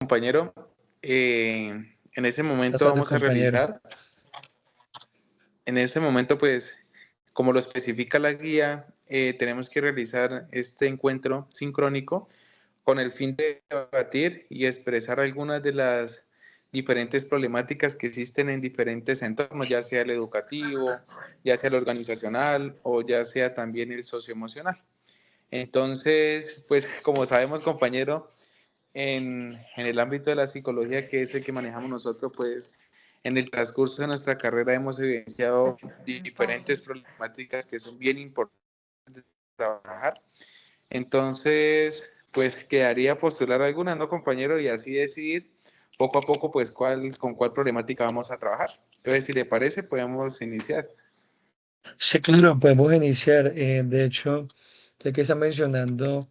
compañero. En ese Buenas momento tardes, vamos a compañero. realizar, en ese momento pues, como lo especifica la guía, tenemos que realizar este encuentro sincrónico con el fin de debatir y expresar algunas de las diferentes problemáticas que existen en diferentes entornos, ya sea el educativo, ya sea el organizacional o ya sea también el socioemocional. Entonces, pues como sabemos, compañero, en el ámbito de la psicología, que es el que manejamos nosotros, pues en el transcurso de nuestra carrera hemos evidenciado diferentes problemáticas que son bien importantes de trabajar. Entonces, pues quedaría postular algunas, ¿no, compañero? Y así decidir poco a poco, pues, con cuál problemática vamos a trabajar. Entonces, si le parece, podemos iniciar. Sí, claro, podemos iniciar. De hecho, ya que está mencionando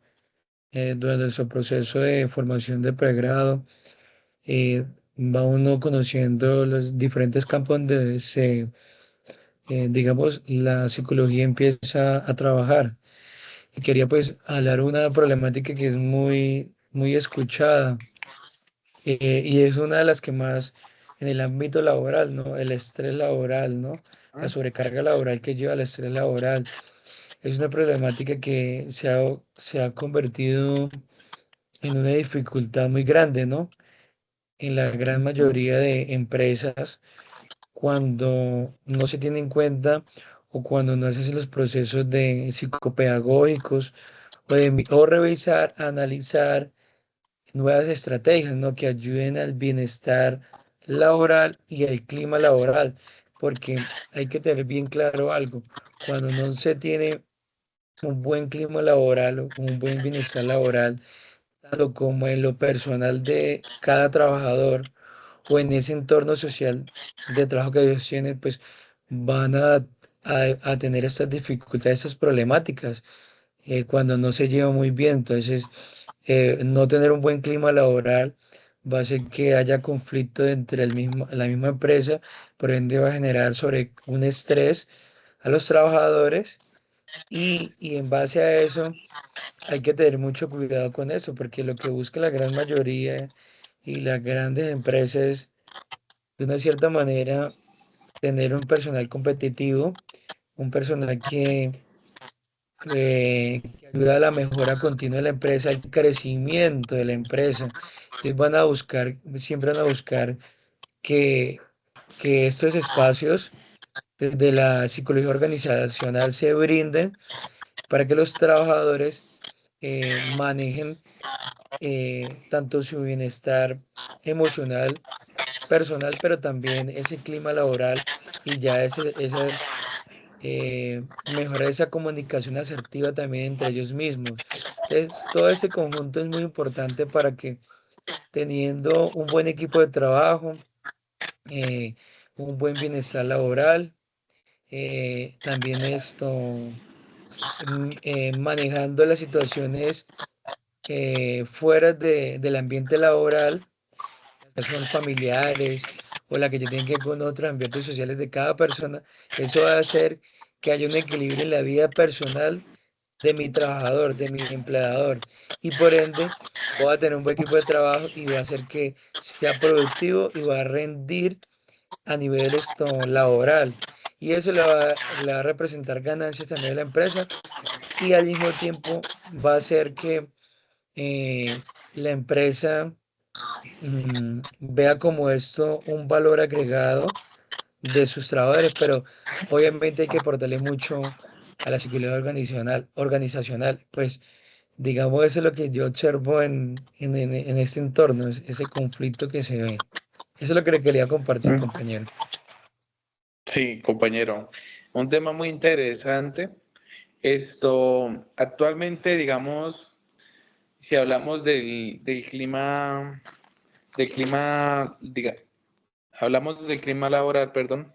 durante su proceso de formación de pregrado, va uno conociendo los diferentes campos donde digamos, la psicología empieza a trabajar. Y quería pues hablar una problemática que es muy escuchada y es una de las que más en el ámbito laboral, ¿no? El estrés laboral, ¿no? La sobrecarga laboral que lleva al estrés laboral. Es una problemática que se ha convertido en una dificultad muy grande, ¿no? En la gran mayoría de empresas, cuando no se tiene en cuenta o cuando no se hacen los procesos de psicopedagógicos o revisar, analizar nuevas estrategias, ¿no? Que ayuden al bienestar laboral y al clima laboral, porque hay que tener bien claro algo, cuando no se tiene un buen clima laboral o un buen bienestar laboral, tanto como en lo personal de cada trabajador o en ese entorno social de trabajo que ellos tienen, pues van a tener estas dificultades, estas problemáticas cuando no se lleva muy bien. Entonces, no tener un buen clima laboral va a hacer que haya conflicto entre la misma empresa, por ende va a generar sobre un estrés a los trabajadores y en base a eso hay que tener mucho cuidado con eso, porque lo que busca la gran mayoría y las grandes empresas es, de una cierta manera, tener un personal competitivo, un personal que ayuda a la mejora continua de la empresa, al crecimiento de la empresa. Entonces van a buscar, siempre van a buscar que, que estos espacios desde la psicología organizacional se brinden para que los trabajadores manejen tanto su bienestar emocional, personal, pero también ese clima laboral y ya mejorar esa comunicación asertiva también entre ellos mismos. Entonces, todo este conjunto es muy importante para que teniendo un buen equipo de trabajo, eh, un buen bienestar laboral, también manejando las situaciones fuera del ambiente laboral, que son familiares o la que ya tienen que ver con otros ambientes sociales de cada persona, eso va a hacer que haya un equilibrio en la vida personal de mi trabajador, de mi empleador, y por ende voy a tener un buen equipo de trabajo y va a hacer que sea productivo y va a rendir a nivel laboral. Y eso le va a representar ganancias también a la empresa y al mismo tiempo va a hacer que la empresa vea como esto un valor agregado de sus trabajadores, pero obviamente hay que aportarle mucho a la psicología organizacional. Pues digamos, eso es lo que yo observo en este entorno, ese conflicto que se ve. Eso es lo que le quería compartir, compañero. Sí, compañero. Un tema muy interesante. Actualmente, digamos, si hablamos hablamos del clima laboral, perdón,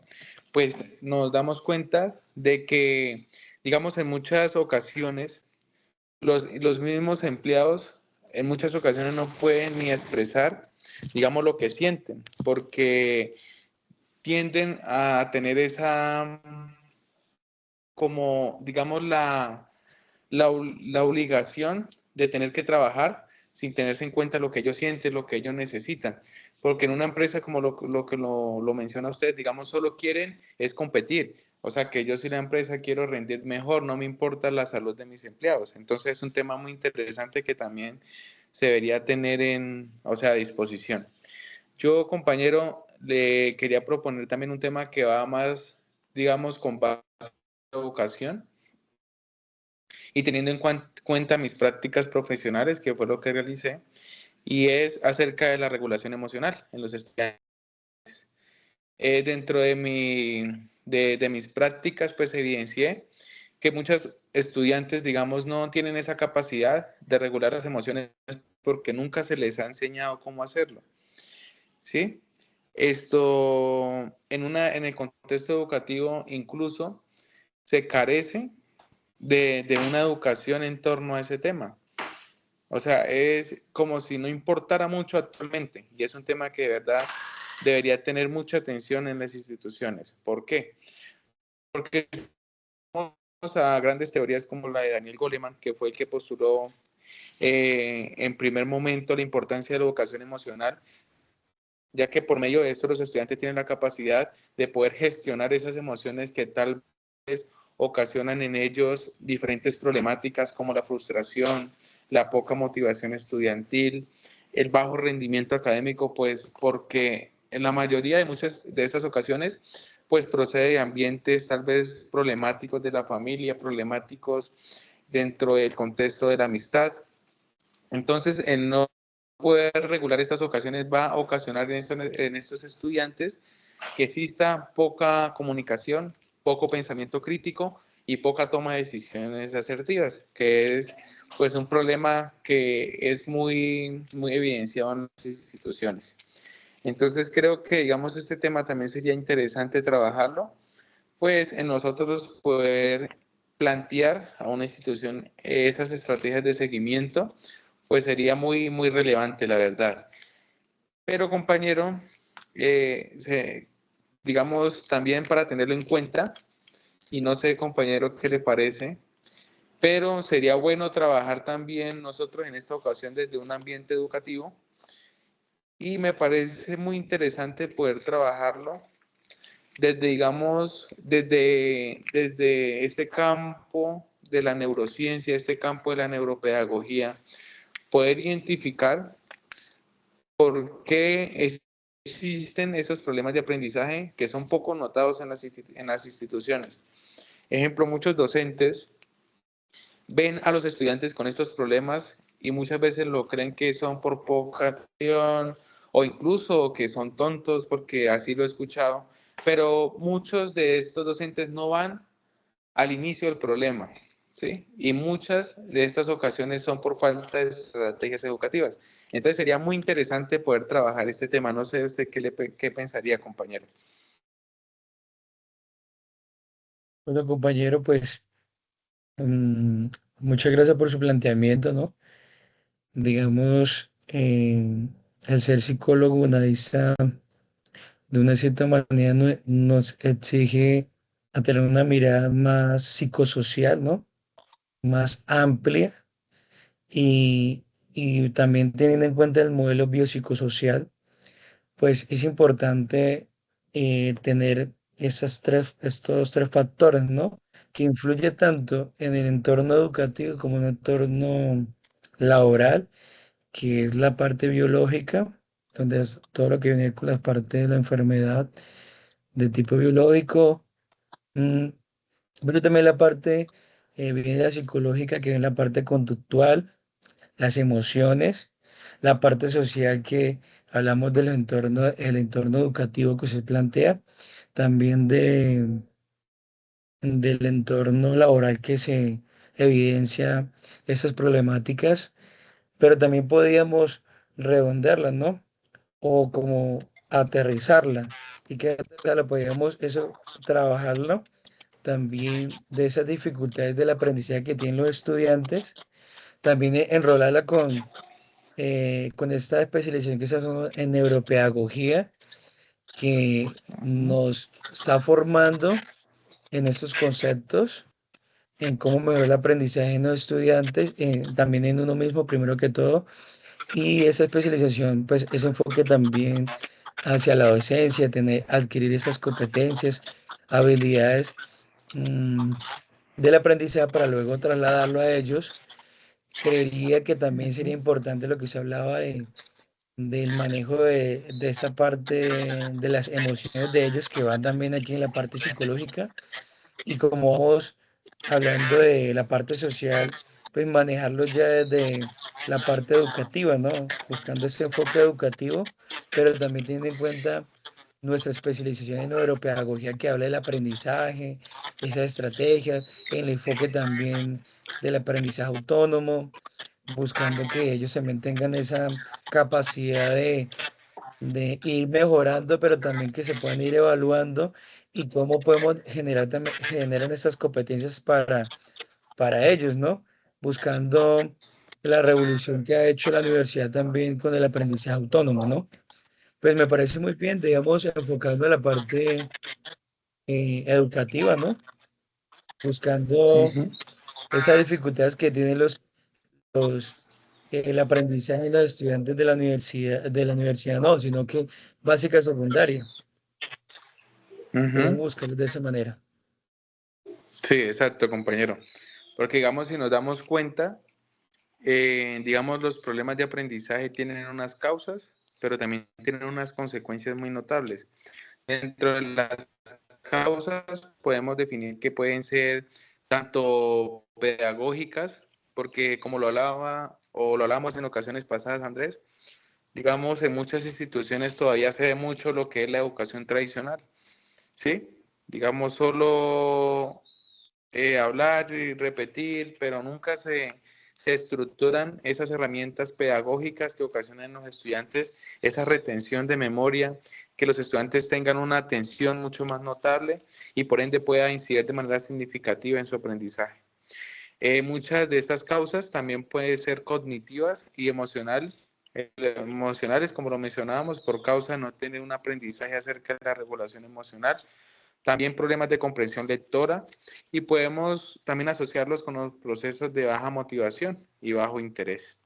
pues nos damos cuenta de que, digamos, en muchas ocasiones, los mismos empleados en muchas ocasiones no pueden ni expresar, digamos, lo que sienten, porque tienden a tener esa, como, digamos, la obligación de tener que trabajar sin tenerse en cuenta lo que ellos sienten, lo que ellos necesitan. Porque en una empresa, como lo que lo menciona usted, digamos, solo quieren es competir. O sea, que yo soy la empresa, quiero rendir mejor, no me importa la salud de mis empleados. Entonces es un tema muy interesante que también se debería tener en, o sea, a disposición. Yo, compañero, le quería proponer también un tema que va más, digamos, con base en la educación y teniendo en cuenta mis prácticas profesionales, que fue lo que realicé, y es acerca de la regulación emocional en los estudiantes. Dentro de mis prácticas, pues evidencié que muchos estudiantes, digamos, no tienen esa capacidad de regular las emociones porque nunca se les ha enseñado cómo hacerlo, ¿sí? Esto, en el contexto educativo, incluso se carece de una educación en torno a ese tema. O sea, es como si no importara mucho actualmente y es un tema que de verdad debería tener mucha atención en las instituciones. ¿Por qué? Porque vamos a grandes teorías como la de Daniel Goleman, que fue el que postuló en primer momento la importancia de la educación emocional, ya que por medio de esto los estudiantes tienen la capacidad de poder gestionar esas emociones que tal vez ocasionan en ellos diferentes problemáticas como la frustración, la poca motivación estudiantil, el bajo rendimiento académico, pues porque en la mayoría de muchas de estas ocasiones, pues procede de ambientes tal vez problemáticos de la familia, problemáticos dentro del contexto de la amistad. Entonces, el no poder regular estas ocasiones va a ocasionar en estos estudiantes que exista poca comunicación, poco pensamiento crítico y poca toma de decisiones asertivas, que es pues un problema que es muy evidenciado en las instituciones. Entonces creo que digamos este tema también sería interesante trabajarlo, pues en nosotros poder plantear a una institución esas estrategias de seguimiento, pues sería muy relevante, la verdad. Pero compañero, digamos también para tenerlo en cuenta, y no sé compañero qué le parece, pero sería bueno trabajar también nosotros en esta ocasión desde un ambiente educativo y me parece muy interesante poder trabajarlo desde, digamos, desde este campo de la neurociencia, este campo de la neuropedagogía, poder identificar por qué existen esos problemas de aprendizaje que son poco notados en las instituciones. Ejemplo, muchos docentes ven a los estudiantes con estos problemas y muchas veces lo creen que son por poca atención o incluso que son tontos porque así lo he escuchado, pero muchos de estos docentes no van al inicio del problema, ¿sí? Y muchas de estas ocasiones son por falta de estrategias educativas. Entonces sería muy interesante poder trabajar este tema. No sé usted qué pensaría, compañero. Bueno, compañero, pues mm, muchas gracias por su planteamiento, ¿no? Digamos, el ser psicólogo analista de una cierta manera nos exige a tener una mirada más psicosocial, ¿no? Más amplia y, y también teniendo en cuenta el modelo biopsicosocial, pues es importante tener estos tres factores, ¿no? Que influye tanto en el entorno educativo como en el entorno laboral, que es la parte biológica, donde es todo lo que viene con la parte de la enfermedad de tipo biológico, mm, pero también la parte viene la psicológica, que viene la parte conductual, las emociones, la parte social que hablamos del entorno, el entorno educativo que se plantea, también del entorno laboral que se evidencia esas problemáticas, pero también podríamos redondearlas, ¿no? O como aterrizarla y que la podríamos eso trabajarlo también de esas dificultades del aprendizaje que tienen los estudiantes, también enrolarla con esta especialización que se hace en neuropedagogía, que nos está formando en estos conceptos, en cómo mejorar el aprendizaje en los estudiantes, también en uno mismo, primero que todo, Y esa especialización, pues ese enfoque también hacia la docencia, tener, adquirir esas competencias, habilidades mm, del aprendizaje para luego trasladarlo a ellos. Creería que también sería importante lo que se hablaba del manejo de esa parte de las emociones de ellos que van también aquí en la parte psicológica y como vamos hablando de la parte social, pues manejarlo ya desde la parte educativa, ¿no? Buscando ese enfoque educativo, pero también teniendo en cuenta nuestra especialización en neuropedagogía que habla del aprendizaje, esas estrategias, el enfoque también del aprendizaje autónomo, buscando que ellos también tengan esa capacidad de ir mejorando, pero también que se puedan ir evaluando y cómo podemos generar también, generan estas competencias para ellos, ¿no? Buscando la revolución que ha hecho la universidad también con el aprendizaje autónomo, ¿no? Pues me parece muy bien, digamos, enfocando en la parte educativa, ¿no? Buscando Ujú, esas dificultades que tienen los el aprendizaje de los estudiantes de la universidad no, sino que básica secundaria. Podemos ujú. buscarlos de esa manera. Sí, exacto, compañero. Porque digamos, si nos damos cuenta, digamos, los problemas de aprendizaje tienen unas causas, pero también tienen unas consecuencias muy notables. Dentro de las causas podemos definir que pueden ser tanto pedagógicas, porque como lo hablaba o lo hablamos en ocasiones pasadas, Andrés, digamos, en muchas instituciones todavía se ve mucho lo que es la educación tradicional, ¿sí? Digamos, solo hablar y repetir, pero nunca se estructuran esas herramientas pedagógicas que ocasionan en los estudiantes esa retención de memoria, que los estudiantes tengan una atención mucho más notable y por ende pueda incidir de manera significativa en su aprendizaje. Muchas de estas causas también pueden ser cognitivas y emocionales, como lo mencionábamos, por causa de no tener un aprendizaje acerca de la regulación emocional, también problemas de comprensión lectora y podemos también asociarlos con los procesos de baja motivación y bajo interés.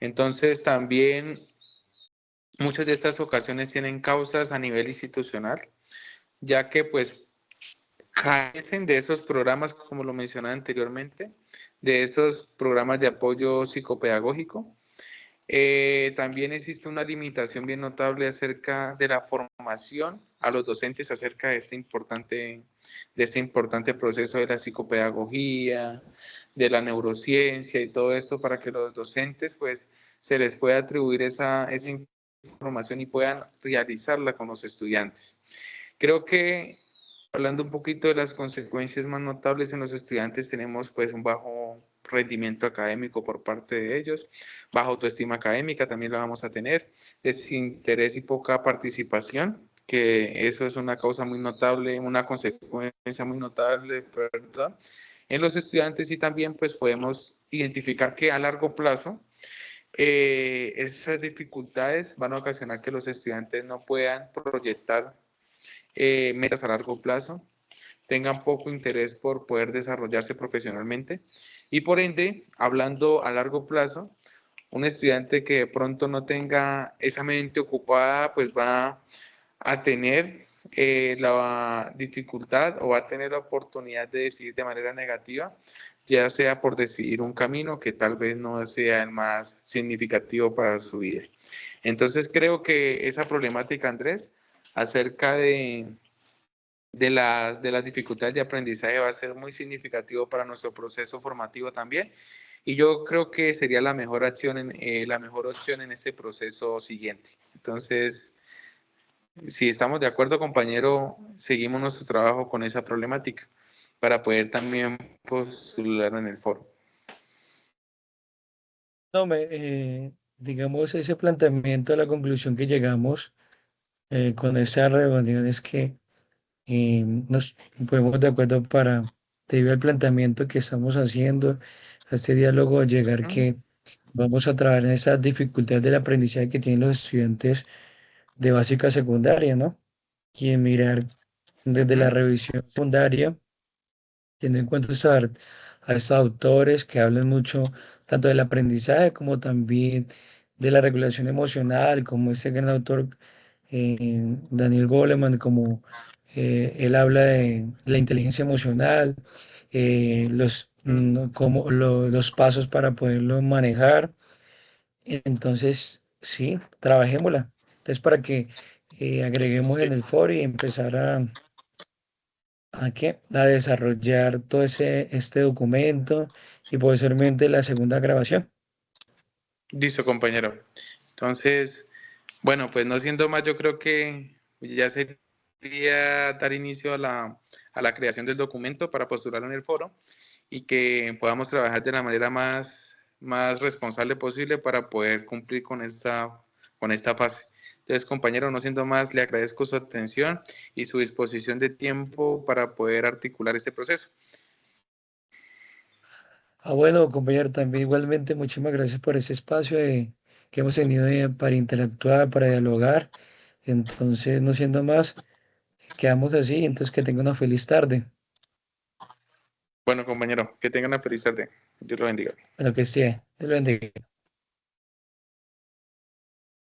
Entonces, también muchas de estas ocasiones tienen causas a nivel institucional, ya que pues carecen de esos programas, como lo mencionaba anteriormente, de esos programas de apoyo psicopedagógico. También existe una limitación bien notable acerca de la formación a los docentes acerca de este importante proceso de la psicopedagogía, de la neurociencia y todo esto para que los docentes pues se les pueda atribuir esa información y puedan realizarla con los estudiantes. Creo que hablando un poquito de las consecuencias más notables en los estudiantes, tenemos pues un bajo rendimiento académico por parte de ellos, baja autoestima académica también la vamos a tener, desinterés y poca participación, que eso es una causa muy notable, una consecuencia muy notable, perdón, en los estudiantes y también pues podemos identificar que a largo plazo esas dificultades van a ocasionar que los estudiantes no puedan proyectar metas a largo plazo, tengan poco interés por poder desarrollarse profesionalmente y por ende, hablando a largo plazo, un estudiante que de pronto no tenga esa mente ocupada, pues va a tener la dificultad o va a tener la oportunidad de decidir de manera negativa, ya sea por decidir un camino que tal vez no sea el más significativo para su vida. Entonces creo que esa problemática, Andrés, acerca de las dificultades de aprendizaje va a ser muy significativo para nuestro proceso formativo también. Y yo creo que sería la mejor opción en este proceso siguiente. Entonces, si estamos de acuerdo, compañero, seguimos nuestro trabajo con esa problemática para poder también postular en el foro. No, digamos, ese planteamiento, la conclusión que llegamos con esa reunión es que nos ponemos de acuerdo para, debido al planteamiento que estamos haciendo, a este diálogo, llegar Ujú, que vamos a trabajar en esas dificultades del aprendizaje que tienen los estudiantes de básica secundaria, ¿no? Y en mirar desde la ujú, revisión secundaria, teniendo en cuenta a estos autores que hablan mucho tanto del aprendizaje como también de la regulación emocional, como este gran autor Daniel Goleman, como él habla de la inteligencia emocional, los pasos para poderlo manejar. Entonces, sí, trabajémosla. Entonces, para que agreguemos Sí. en el foro y empezar a desarrollar todo este documento y posteriormente la segunda grabación. Listo, compañero. Entonces, bueno, pues no siendo más, yo creo que ya sería dar inicio a la creación del documento para postularlo en el foro y que podamos trabajar de la manera más responsable posible para poder cumplir con esta fase. Entonces, compañero, no siendo más, le agradezco su atención y su disposición de tiempo para poder articular este proceso. Bueno, compañero, también igualmente muchísimas gracias por ese espacio que hemos tenido para interactuar, para dialogar. Entonces, no siendo más, quedamos así. Entonces, que tenga una feliz tarde. Bueno, compañero, que tengan una feliz tarde. Dios lo bendiga. Bueno, que esté. Dios lo bendiga.